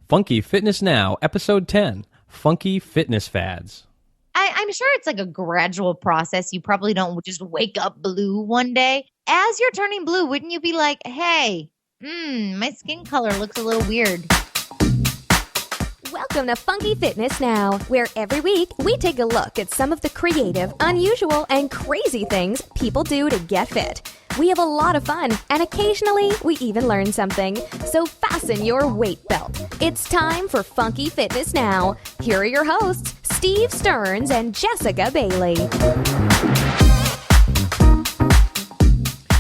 Funky Fitness Now, Episode 10, Funky Fitness Fads. I'm sure it's like a gradual process. You probably don't just wake up blue one day. As you're turning blue, wouldn't you be like, hey, my skin color looks a little weird? Welcome to Funky Fitness Now, where every week we take a look at some of the creative, unusual, and crazy things people do to get fit. We have a lot of fun, and occasionally we even learn something. So fasten your weight belt. It's time for Funky Fitness Now. Here are your hosts, Steve Stearns and Jessica Bailey.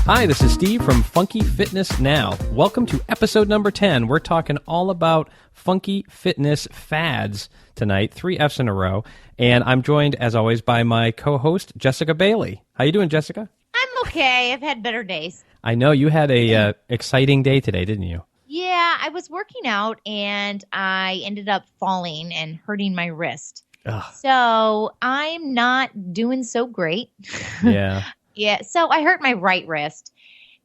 Hi, this is Steve from Funky Fitness Now. Welcome to episode number 10. We're talking all about funky fitness fads tonight, 3 F's in a row. And I'm joined, as always, by my co-host, Jessica Bailey. How you doing, Jessica? I'm okay. I've had better days. I know you had a exciting day today, didn't you? Yeah, I was working out and I ended up falling and hurting my wrist. Ugh. So I'm not doing so great. Yeah. Yeah, so I hurt my right wrist,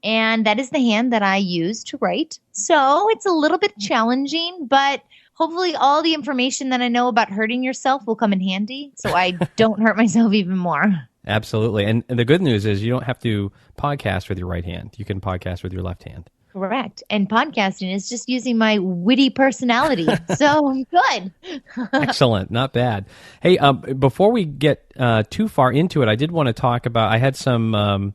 and that is the hand that I use to write. So it's a little bit challenging, but hopefully all the information that I know about hurting yourself will come in handy so I don't hurt myself even more. Absolutely. And the good news is you don't have to podcast with your right hand. You can podcast with your left hand. Correct. And podcasting is just using my witty personality. So I'm good. Excellent. Not bad. Hey, before we get too far into it, I did want to talk about, I had some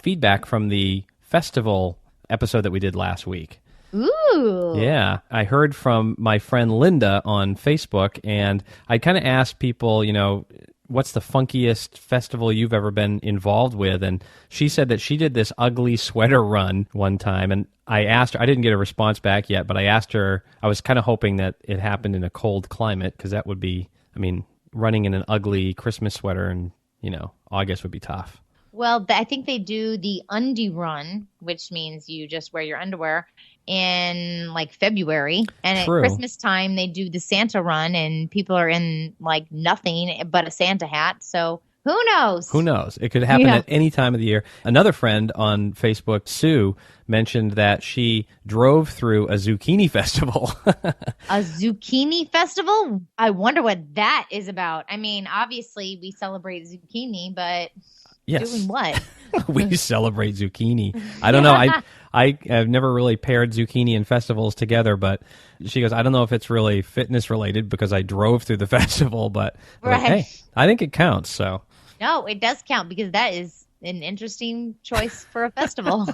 feedback from the festival episode that we did last week. Ooh. Yeah. I heard from my friend Linda on Facebook, and I kind of asked people, you know, what's the funkiest festival you've ever been involved with? And she said that she did this ugly sweater run one time. And I asked her, I didn't get a response back yet, but I asked her, I was kind of hoping that it happened in a cold climate, because that would be, I mean, running in an ugly Christmas sweater in, you know, August would be tough. Well, I think they do the undie run, which means you just wear your underwear, in like February. And True. At Christmas time, they do the Santa run, and people are in like nothing but a Santa hat. So who knows? Who knows? It could happen at any time of the year. Another friend on Facebook, Sue, mentioned that she drove through a zucchini festival. A zucchini festival? I wonder what that is about. I mean, obviously we celebrate zucchini, but Yes. doing what? We celebrate zucchini. I don't know. I have never really paired zucchini and festivals together, but she goes, I don't know if it's really fitness related because I drove through the festival, but Right. Hey, I think it counts. So No, it does count because that is an interesting choice for a festival.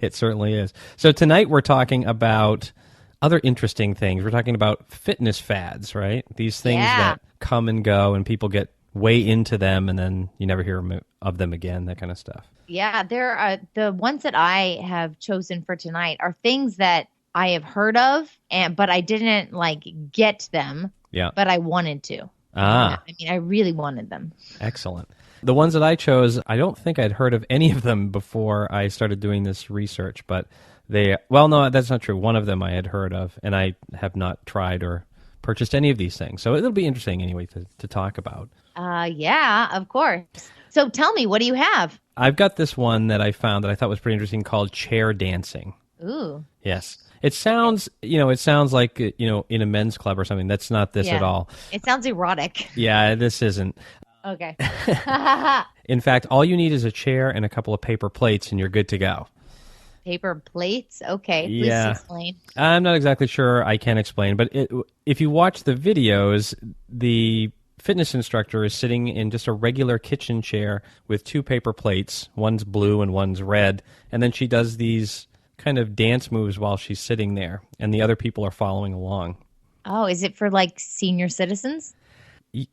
it certainly is. So tonight we're talking about other interesting things. We're talking about fitness fads, right? These things that come and go and people get way into them and then you never hear of them again, that kind of stuff. Yeah, there are the ones that I have chosen for tonight are things that I have heard of, but I didn't like get them. Yeah. But I wanted to. I mean, I really wanted them. Excellent. The ones that I chose, I don't think I'd heard of any of them before I started doing this research, but no, that's not true. One of them I had heard of, and I have not tried or purchased any of these things. So it'll be interesting anyway to talk about. Yeah, of course. So tell me, what do you have? I've got this one that I found that I thought was pretty interesting called chair dancing. Ooh. Yes. It sounds like, in a men's club or something. That's not this at all. It sounds erotic. Yeah, this isn't. Okay. In fact, all you need is a chair and a couple of paper plates and you're good to go. Paper plates? Okay. Please explain. I'm not exactly sure I can explain, but if you watch the videos, the fitness instructor is sitting in just a regular kitchen chair with 2 paper plates. One's blue and one's red. And then she does these kind of dance moves while she's sitting there, and the other people are following along. Oh, is it for like senior citizens?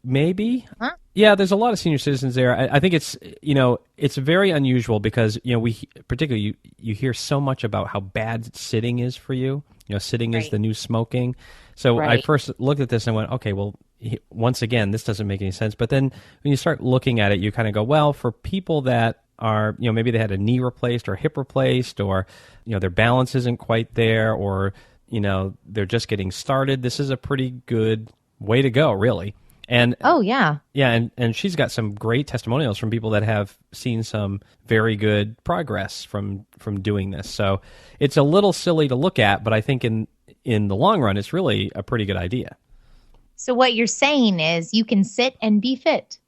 Maybe. Huh? Yeah, there's a lot of senior citizens there. I think it's very unusual because, particularly you hear so much about how bad sitting is for you. Sitting is the new smoking. So I first looked at this and went, okay, well, once again, this doesn't make any sense. But then when you start looking at it, you kind of go, well, for people that are, maybe they had a knee replaced or a hip replaced, or, their balance isn't quite there, or, they're just getting started, this is a pretty good way to go, really. And and she's got some great testimonials from people that have seen some very good progress from doing this. So it's a little silly to look at, but I think in in the long run, it's really a pretty good idea. So what you're saying is you can sit and be fit.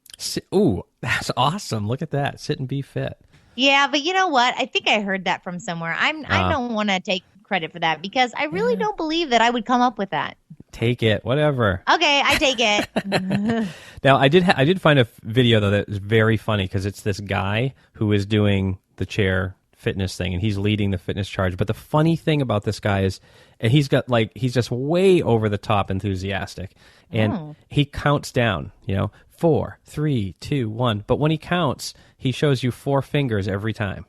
Ooh, that's awesome. Look at that. Sit and be fit. Yeah, but you know what? I think I heard that from somewhere. I don't want to take credit for that because I really don't believe that I would come up with that. Take it, whatever. Okay, I take it. Now, I did find a video though that is very funny because it's this guy who is doing the chair fitness thing and he's leading the fitness charge. But the funny thing about this guy is, and he's just way over the top enthusiastic, and he counts down, 4, 3, 2, 1. But when he counts, he shows you 4 fingers every time.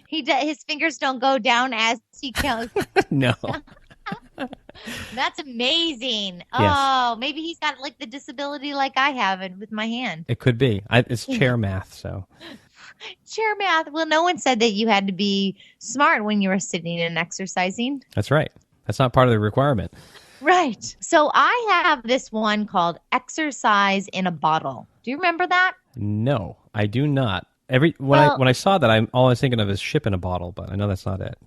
His fingers don't go down as he counts. No. That's amazing. Yes. Oh, maybe he's got like the disability like I have it with my hand. It could be. It's chair math, so. Chair math. Well, no one said that you had to be smart when you were sitting and exercising. That's right. That's not part of the requirement. Right. So I have this one called Exercise in a Bottle. Do you remember that? No, I do not. When I saw that, I'm always thinking of is ship in a bottle, but I know that's not it.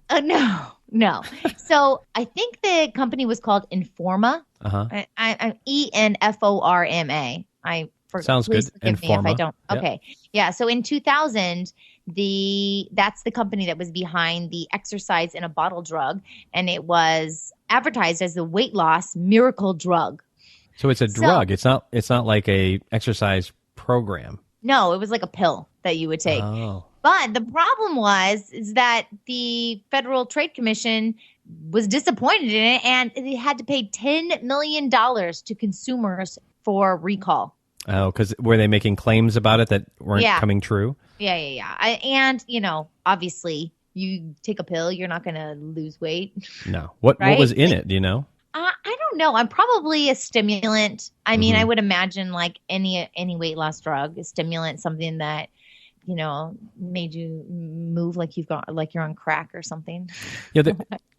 No. So I think the company was called Informa. Uh-huh. Enforma. Sounds good. Forgive me if I don't. Yep. Okay. Yeah. So in 2000, that's the company that was behind the Exercise in a Bottle drug, and it was advertised as the weight loss miracle drug. So it's a drug. It's not like a exercise program. No, it was like a pill that you would take. Oh. But the problem is that the Federal Trade Commission was disappointed in it, and it had to pay $10 million to consumers for recall. Oh, because were they making claims about it that weren't coming true? Yeah. And, obviously, you take a pill, you're not going to lose weight. No. What was in it, do you know? I don't know. I'm probably a stimulant. I mean, I would imagine like any weight loss drug, a stimulant, something that, made you move like you're on crack or something. Yeah,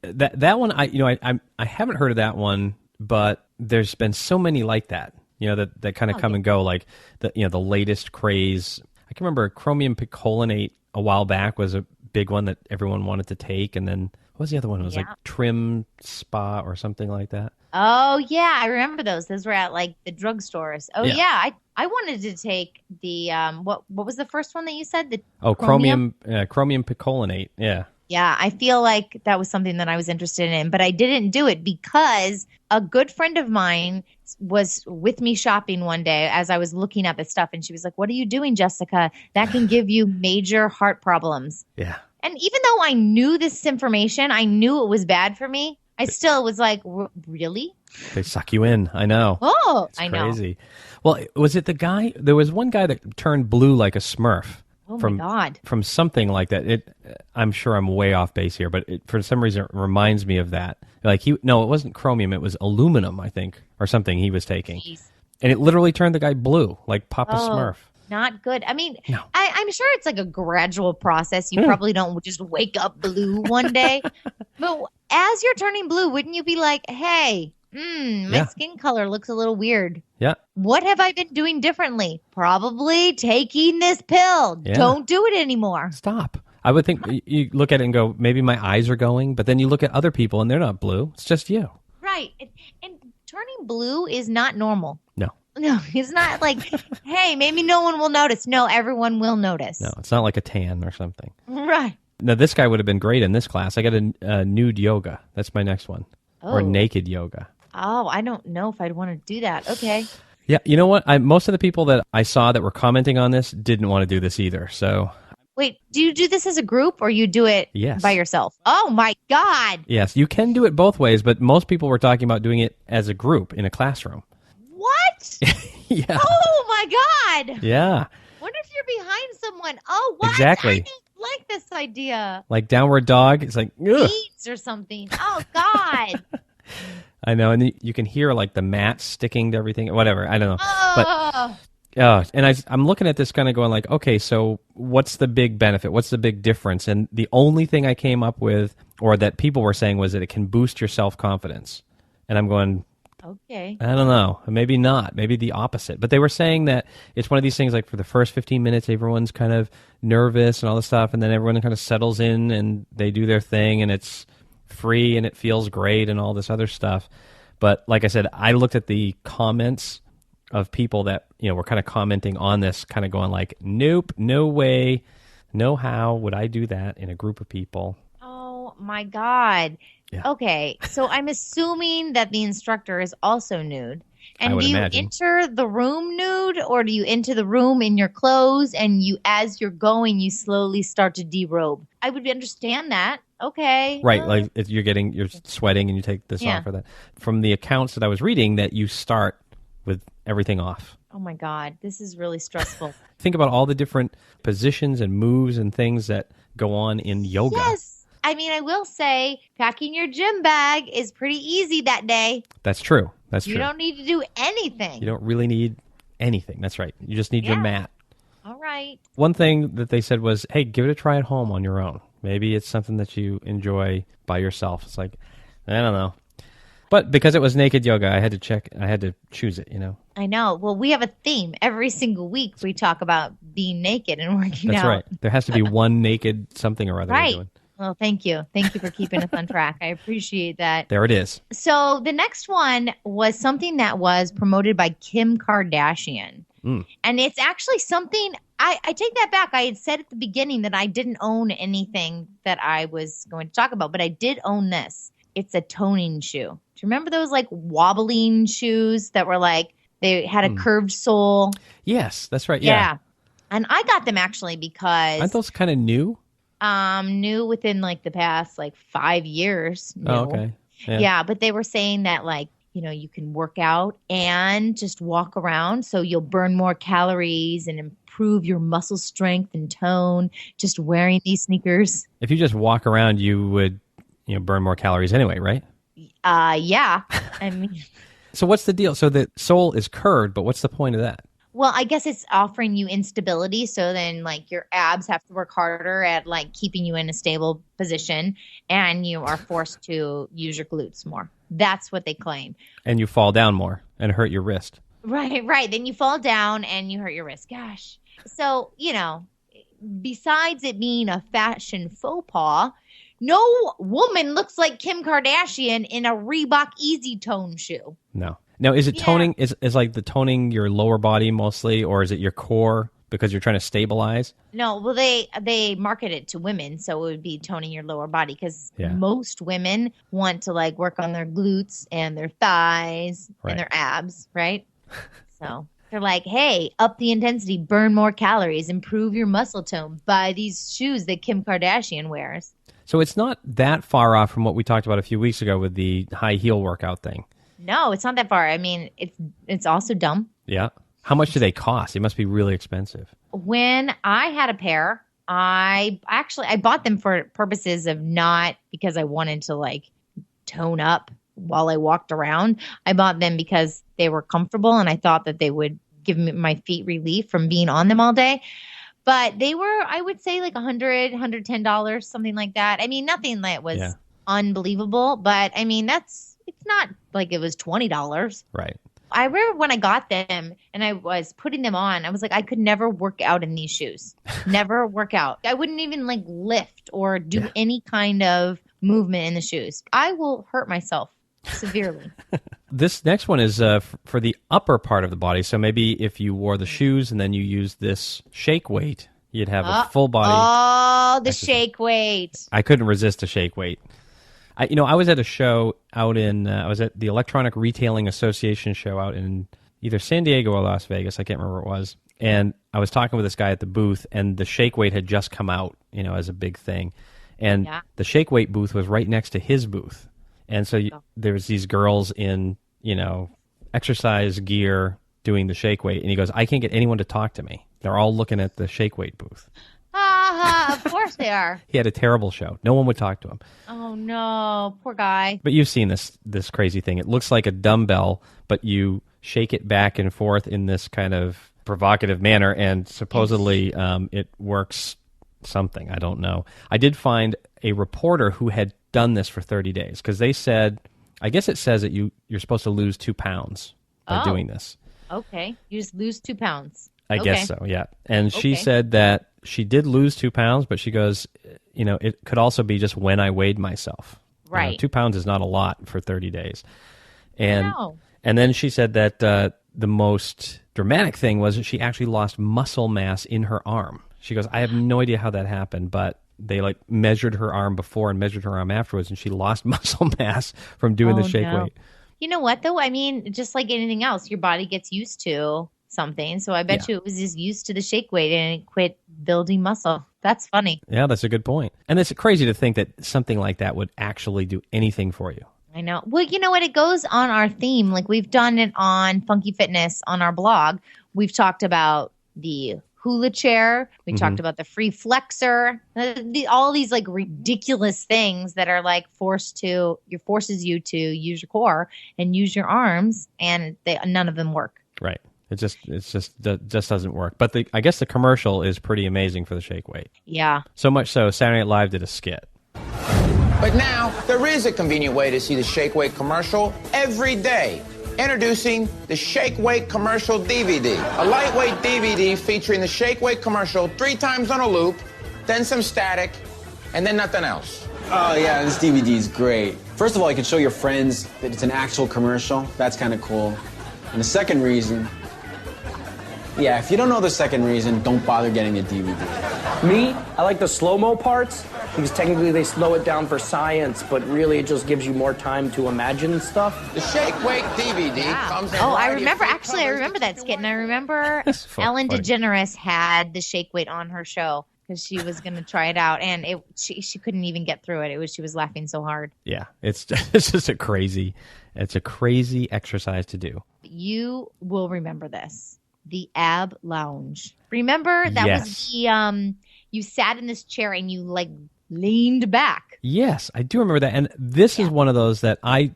that one, I haven't heard of that one, but there's been so many like that. That kind of come and go, like the latest craze. I can remember chromium picolinate a while back was a big one that everyone wanted to take, and then what was the other one? It was like Trim Spa or something like that. Oh yeah, I remember those. Those were at like the drugstores. Oh yeah, I wanted to take the what was the first one that you said? The chromium picolinate. Yeah. Yeah, I feel like that was something that I was interested in, but I didn't do it because a good friend of mine was with me shopping one day as I was looking at this stuff, and she was like, "What are you doing, Jessica? That can give you major heart problems." Yeah. And even though I knew this information, I knew it was bad for me, I still was like, "Really?" They suck you in. I know. Oh, it's crazy. Well, was it the guy? There was one guy that turned blue like a Smurf. Oh my God. From something like that. I'm sure I'm way off base here, but for some reason it reminds me of that. Like it wasn't chromium, it was aluminum, I think, or something he was taking. Jeez. And it literally turned the guy blue, like Papa Smurf. Not good. I mean, no. I'm sure it's like a gradual process. You probably don't just wake up blue one day. But as you're turning blue, wouldn't you be like, hey, my skin color looks a little weird. Yeah. What have I been doing differently? Probably taking this pill. Yeah. Don't do it anymore. Stop. I would think you look at it and go, maybe my eyes are going, but then you look at other people and they're not blue. It's just you. Right. And turning blue is not normal. No, it's not like, hey, maybe no one will notice. No, everyone will notice. No, it's not like a tan or something. Right. Now, this guy would have been great in this class. I got a nude yoga. That's my next one. Or naked yoga. Oh, I don't know if I'd want to do that. Okay. Yeah, you know what? Most of the people that I saw that were commenting on this didn't want to do this either. So, wait, do you do this as a group or you do it by yourself? Oh my God. Yes, you can do it both ways, but most people were talking about doing it as a group in a classroom. What? Yeah. Oh my God. Yeah. What if you're behind someone? Oh, what? Exactly. I didn't like this idea. Like downward dog. It's like, ugh. Beads or something. Oh God. I know, and you can hear like the mat sticking to everything. Whatever, I don't know. But and I'm looking at this kind of going like, okay, so what's the big benefit? What's the big difference? And the only thing I came up with, or that people were saying, was that it can boost your self-confidence. And I'm going, okay, I don't know, maybe not, maybe the opposite. But they were saying that it's one of these things like for the first 15 minutes, everyone's kind of nervous and all this stuff, and then everyone kind of settles in and they do their thing, and it's free and it feels great and all this other stuff. But like I said, I looked at the comments of people that, were kind of commenting on this, kind of going like, nope, no way, no how would I do that in a group of people. Oh my God. Yeah. Okay, so I'm assuming that the instructor is also nude. And do you imagine. enter the room nude, or do you enter the room in your clothes and as you're going, you slowly start to derobe? I would understand that. Okay. Right, like if you're sweating and you take this off or that. From the accounts that I was reading, that you start with everything off. Oh my God, this is really stressful. Think about all the different positions and moves and things that go on in yoga. Yes. I mean, I will say packing your gym bag is pretty easy that day. That's true. You don't need to do anything. You don't really need anything. That's right. You just need your mat. All right. One thing that they said was, hey, give it a try at home on your own. Maybe it's something that you enjoy by yourself. It's like, I don't know. But because it was naked yoga, I had to choose it, I know. Well, we have a theme. Every single week we talk about being naked and working out. That's right. There has to be one naked something or other we're doing. Well, thank you. Thank you for keeping us on track. I appreciate that. There it is. So the next one was something that was promoted by Kim Kardashian. And it's actually something, I take that back. I had said at the beginning that I didn't own anything that I was going to talk about, but I did own this. It's a toning shoe. Do you remember those like wobbling shoes that were like, they had a curved sole? Yes, that's right. Yeah. And I got them actually because... Aren't those kind of new? New within like the past like 5 years. New. Oh, okay. Yeah, but they were saying that like, you can work out and just walk around, so you'll burn more calories and improve your muscle strength and tone just wearing these sneakers. If you just walk around, you would, burn more calories anyway, right? Yeah. I mean, so what's the deal? So the sole is curved, but what's the point of that? Well, I guess it's offering you instability. So then like your abs have to work harder at like keeping you in a stable position, and you are forced to use your glutes more. That's what they claim. And you fall down more and hurt your wrist. Right. Then you fall down and you hurt your wrist. Gosh. So, besides it being a fashion faux pas, no woman looks like Kim Kardashian in a Reebok Easy Tone shoe. No. Now, is it toning? Is like the toning your lower body mostly, or is it your core because you're trying to stabilize? No, well, they market it to women, so it would be toning your lower body because most women want to like work on their glutes and their thighs and their abs, right? So they're like, hey, up the intensity, burn more calories, improve your muscle tone, buy these shoes that Kim Kardashian wears. So it's not that far off from what we talked about a few weeks ago with the high heel workout thing. No, it's not that far. I mean, it's also dumb. Yeah. How much do they cost? They must be really expensive. When I had a pair, I bought them for purposes of not because I wanted to like tone up while I walked around. I bought them because they were comfortable and I thought that they would give me my feet relief from being on them all day. But they were, I would say like $100, $110, something like that. I mean, nothing that was unbelievable, but I mean, it's not like it was $20. Right. I remember when I got them and I was putting them on, I was like, I could never work out in these shoes. Never work out. I wouldn't even like lift or do any kind of movement in the shoes. I will hurt myself severely. This next one is for the upper part of the body. So maybe if you wore the shoes and then you use this shake weight, you'd have a full body. Oh, the shake weight. I couldn't resist a shake weight. I was at a show out in, I was at the Electronic Retailing Association show out in either San Diego or Las Vegas. I can't remember what it was. And I was talking with this guy at the booth, and the shake weight had just come out, as a big thing. And the shake weight booth was right next to his booth. And so there was these girls in, exercise gear doing the shake weight. And he goes, I can't get anyone to talk to me. They're all looking at the shake weight booth. Of course they are. He had a terrible show. No one would talk to him. Oh, no. Poor guy. But you've seen this crazy thing. It looks like a dumbbell, but you shake it back and forth in this kind of provocative manner, and supposedly it works something. I don't know. I did find a reporter who had done this for 30 days because they said, I guess it says that you're supposed to lose 2 pounds by doing this. Okay. You just lose 2 pounds. I guess so, yeah. And she said that she did lose 2 pounds, but she goes, it could also be just when I weighed myself. Right. 2 pounds is not a lot for 30 days. No. And then she said that the most dramatic thing was that she actually lost muscle mass in her arm. She goes, I have no idea how that happened, but they like measured her arm before and measured her arm afterwards, and she lost muscle mass from doing the shake weight. You know what, though? I mean, just like anything else, your body gets used to something. So I bet you it was just used to the shake weight and it quit building muscle. That's funny. Yeah, that's a good point. And it's crazy to think that something like that would actually do anything for you. I know. Well, you know what? It goes on our theme. Like we've done it on Funky Fitness on our blog. We've talked about the hula chair. We talked about the free flexor. All these like ridiculous things that are like forces you to use your core and use your arms, and none of them work. Right. It just doesn't work. But I guess the commercial is pretty amazing for the shake weight. Yeah. So much so, Saturday Night Live did a skit. But now, there is a convenient way to see the Shake Weight commercial every day. Introducing the Shake Weight Commercial DVD. A lightweight DVD featuring the Shake Weight commercial 3 times on a loop, then some static, and then nothing else. Oh yeah, this DVD is great. First of all, you can show your friends that it's an actual commercial. That's kind of cool. And the second reason, yeah, if you don't know the second reason, don't bother getting a DVD. Me, I like the slow-mo parts because technically they slow it down for science, but really it just gives you more time to imagine stuff. The Shake Weight DVD comes in I remember that skit, and I remember Ellen DeGeneres had the shake weight on her show because she was going to try it out, and she couldn't even get through it. She was laughing so hard. Yeah, it's just a crazy exercise to do. You will remember this. The Ab Lounge. Remember that was the you sat in this chair and you like leaned back. Yes, I do remember that. And this is one of those that I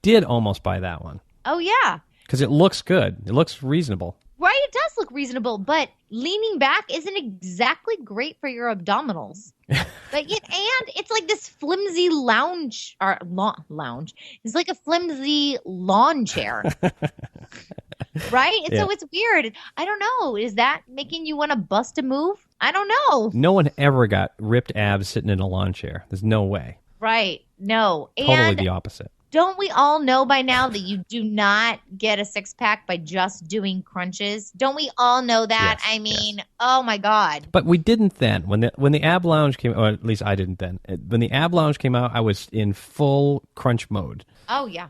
did almost buy that one. Oh yeah. Because it looks good. It looks reasonable. Right, it does look reasonable, but leaning back isn't exactly great for your abdominals. And it's like this flimsy lounge. It's like a flimsy lawn chair. Right? And so it's weird. I don't know. Is that making you want to bust a move? I don't know. No one ever got ripped abs sitting in a lawn chair. There's no way. Right. No. Totally the opposite. Don't we all know by now that you do not get a six-pack by just doing crunches? Don't we all know that? Yes, I mean, oh my God. But we didn't then. When the Ab Lounge came, or at least I didn't then. When the Ab Lounge came out, I was in full crunch mode. Oh yeah.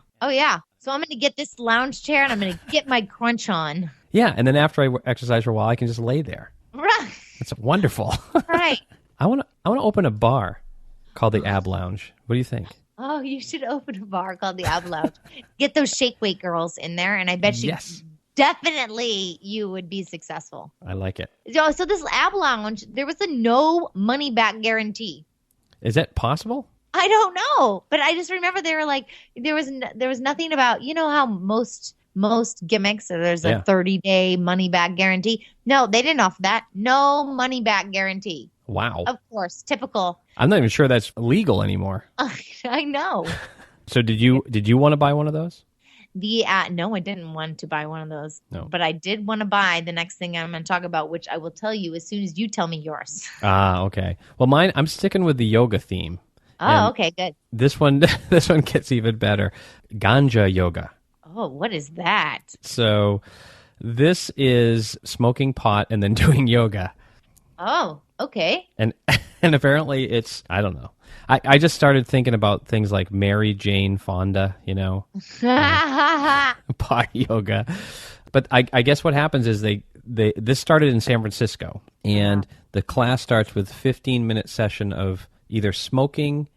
So I'm going to get this lounge chair and I'm going to get my crunch on. Yeah, and then after I exercise for a while, I can just lay there. Right. It's wonderful. Right. I want to open a bar called the Ab Lounge. What do you think? Oh, you should open a bar called the Ab Lounge. Get those shake weight girls in there, and I bet you definitely you would be successful. I like it. So this Ab Lounge, there was a no money back guarantee. Is that possible? I don't know, but I just remember they were like there was nothing about, you know how most gimmicks there's a 30-day money back guarantee. No, they didn't offer that. No money back guarantee. Wow. Of course, typical. I'm not even sure that's legal anymore. I know. So did you want to buy one of those? No, I didn't want to buy one of those. No. But I did want to buy the next thing I'm going to talk about, which I will tell you as soon as you tell me yours. Ah, okay. Well, I'm sticking with the yoga theme. Oh, okay, good. This one gets even better. Ganja yoga. Oh, what is that? So this is smoking pot and then doing yoga. Oh, okay. And apparently it's, I don't know. I just started thinking about things like Mary Jane Fonda, pot yoga. But I guess what happens is this started in San Francisco, and the class starts with 15-minute session of either smoking,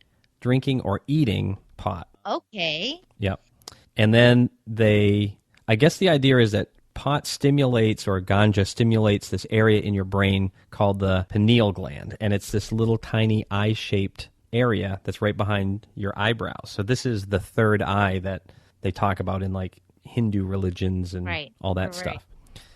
drinking, or eating pot. Okay. Yep. And then I guess the idea is that pot stimulates, or ganja stimulates, this area in your brain called the pineal gland. And it's this little tiny eye-shaped area that's right behind your eyebrows. So this is the third eye that they talk about in like Hindu religions and all that stuff.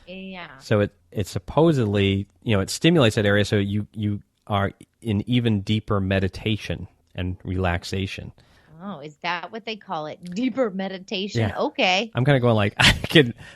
Yeah. So it supposedly, it stimulates that area so you are in even deeper meditation and relaxation. Oh, is that what they call it? Deeper meditation. Yeah. Okay. I'm kind of going like,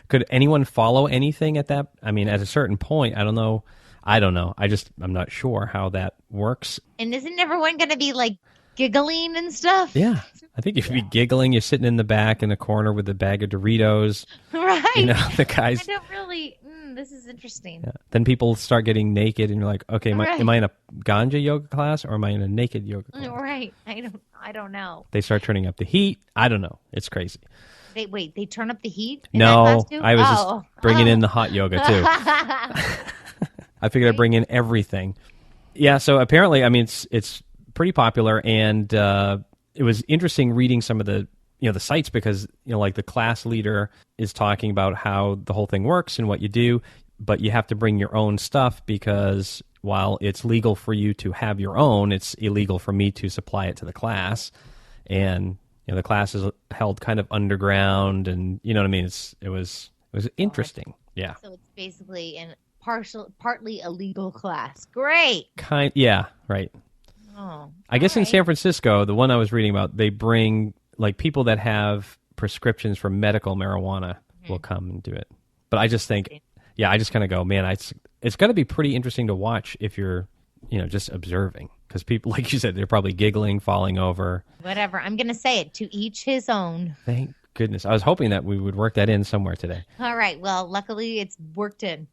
could anyone follow anything at that? I mean, at a certain point, I don't know. I'm not sure how that works. And isn't everyone going to be like giggling and stuff. Yeah. I think you should be giggling. You're sitting in the back in the corner with a bag of Doritos. Right. You know, the guys. I don't really. This is interesting. Yeah. Then people start getting naked, and you're like, okay, am Right. I in a ganja yoga class or am I in a naked yoga class? Right. I don't know. They start turning up the heat. I don't know. It's crazy. They turn up the heat in that No, class too? I was Oh. just bringing in the hot yoga too. I figured I'd bring in everything. Yeah, so apparently, I mean, it's pretty popular, and it was interesting reading some of the the sites because like the class leader is talking about how the whole thing works and what you do, but you have to bring your own stuff because while it's legal for you to have your own, it's illegal for me to supply it to the class, and the class is held kind of underground, and you know what I mean. It was interesting. Yeah. So it's basically an partly illegal class. Great. Yeah, right. Oh, I guess in right. San Francisco, the one I was reading about, they bring like people that have prescriptions for medical marijuana will come and do it. But I just think, I just kind of go, man, it's got to be pretty interesting to watch if you're, just observing. Because people, like you said, they're probably giggling, falling over. Whatever. I'm going to say it. To each his own. Thank goodness. I was hoping that we would work that in somewhere today. All right. Well, luckily it's worked in.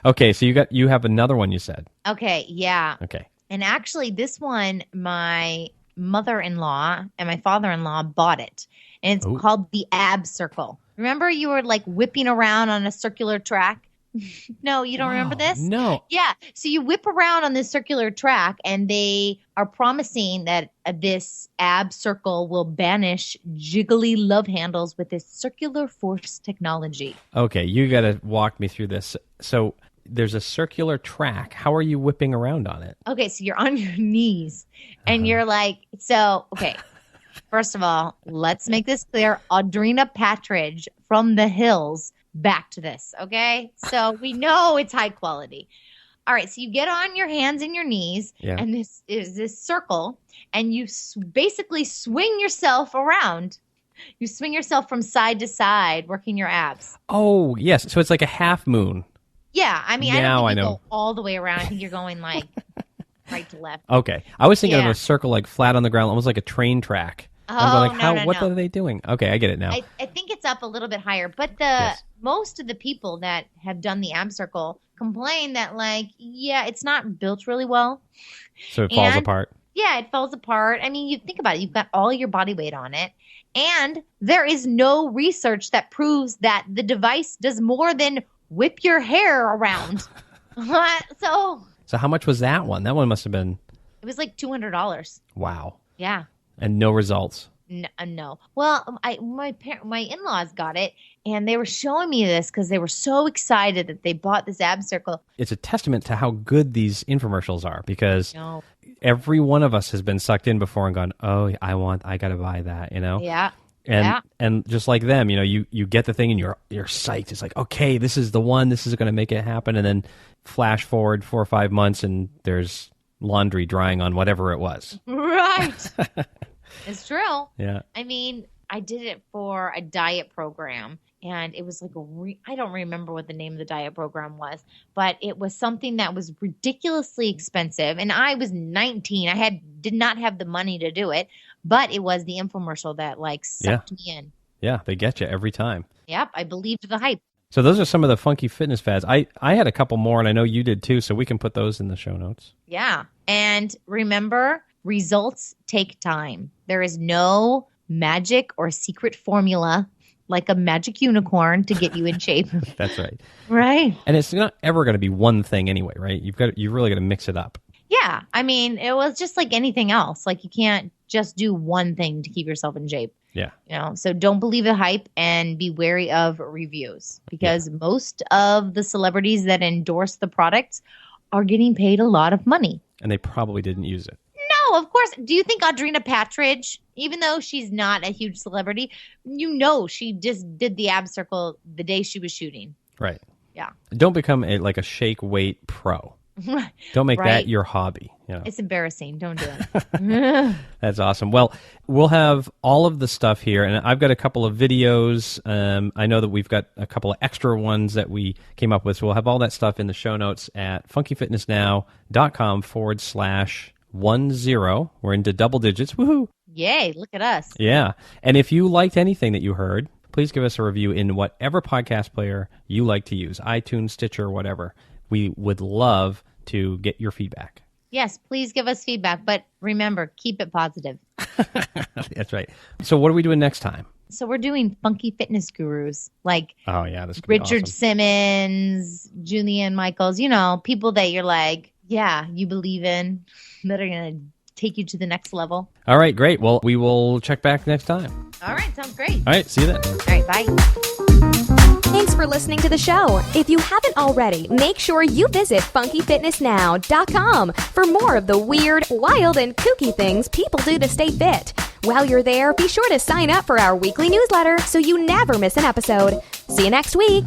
Okay, so you have another one you said. Okay. Yeah. Okay. And actually, this one, my mother-in-law and my father-in-law bought it. And it's called the Ab Circle. Remember you were like whipping around on a circular track? No, you don't remember this? No. Yeah. So you whip around on this circular track, and they are promising that this ab circle will banish jiggly love handles with this circular force technology. Okay, you got to walk me through this. So there's a circular track. How are you whipping around on it? Okay, so you're on your knees, and you're like, okay. First of all, let's make this clear. Audrina Patridge from the Hills back to this, okay? So we know it's high quality. All right, so you get on your hands and your knees, and this is this circle, and you basically swing yourself around. You swing yourself from side to side, working your abs. Oh, yes. So it's like a half moon. Yeah, I mean, Now I I don't think you know. go all the way around. I think you're going like right to left. Okay. I was thinking of Yeah. a circle like flat on the ground, almost like a train track. I'm Oh, going like, no, what no. are they doing? Okay, I get it now. I think it's up a little bit higher, but most of the people that have done the ab circle complain that it's not built really well. So it falls and- apart. Yeah, it falls apart. I mean, you think about it. You've got all your body weight on it, and there is no research that proves that the device does more than whip your hair around. So So how much was that one? That one must have been, it was like $200. wow. Yeah. And no results. No. Well, my in-laws got it, and they were showing me this because they were so excited that they bought this ab circle. It's a testament to how good these infomercials are because No. every one of us has been sucked in before and gone, oh, I got to buy that, Yeah. And just like them, you get the thing and you're psyched. It's like, okay, this is the one. This is going to make it happen. And then flash forward 4 or 5 months and there's laundry drying on whatever it was. Right. It's true. Yeah. I mean, I did it for a diet program, and it was like I don't remember what the name of the diet program was, but it was something that was ridiculously expensive, and I was 19. I did not have the money to do it, but it was the infomercial that sucked me in. Yeah, they get you every time. Yep, I believed the hype. So those are some of the funky fitness fads. I had a couple more, and I know you did too, so we can put those in the show notes. Yeah, and remember, results take time. There is no magic or secret formula like a magic unicorn to get you in shape. That's right. Right. And it's not ever going to be one thing anyway, right? You really got to mix it up. Yeah. I mean, it was just like anything else. Like you can't just do one thing to keep yourself in shape. Yeah. So don't believe the hype and be wary of reviews because most of the celebrities that endorse the products are getting paid a lot of money. And they probably didn't use it. No, of course. Do you think Audrina Patridge, even though she's not a huge celebrity, she just did the ab circle the day she was shooting. Right. Yeah. Don't become a shake weight pro. Don't make Right. that your hobby. It's embarrassing. Don't do it. That's awesome. Well, we'll have all of the stuff here, and I've got a couple of videos. I know that we've got a couple of extra ones that we came up with, so we'll have all that stuff in the show notes at funkyfitnessnow.com/101. 10. We're into double digits. Woohoo! Yay, look at us. Yeah. And if you liked anything that you heard, please give us a review in whatever podcast player you like to use, iTunes, Stitcher, whatever. We would love to get your feedback. Yes, please give us feedback, but remember, keep it positive. That's right. So what are we doing next time? So we're doing funky fitness gurus like Oh, yeah, this could be Richard awesome. Simmons, Julianne Michaels, people that you're like, yeah, you believe in, that are going to take you to the next level. All right, great. Well, we will check back next time. All right, sounds great. All right, see you then. All right, bye. Thanks for listening to the show. If you haven't already, make sure you visit funkyfitnessnow.com for more of the weird, wild, and kooky things people do to stay fit. While you're there, be sure to sign up for our weekly newsletter so you never miss an episode. See you next week.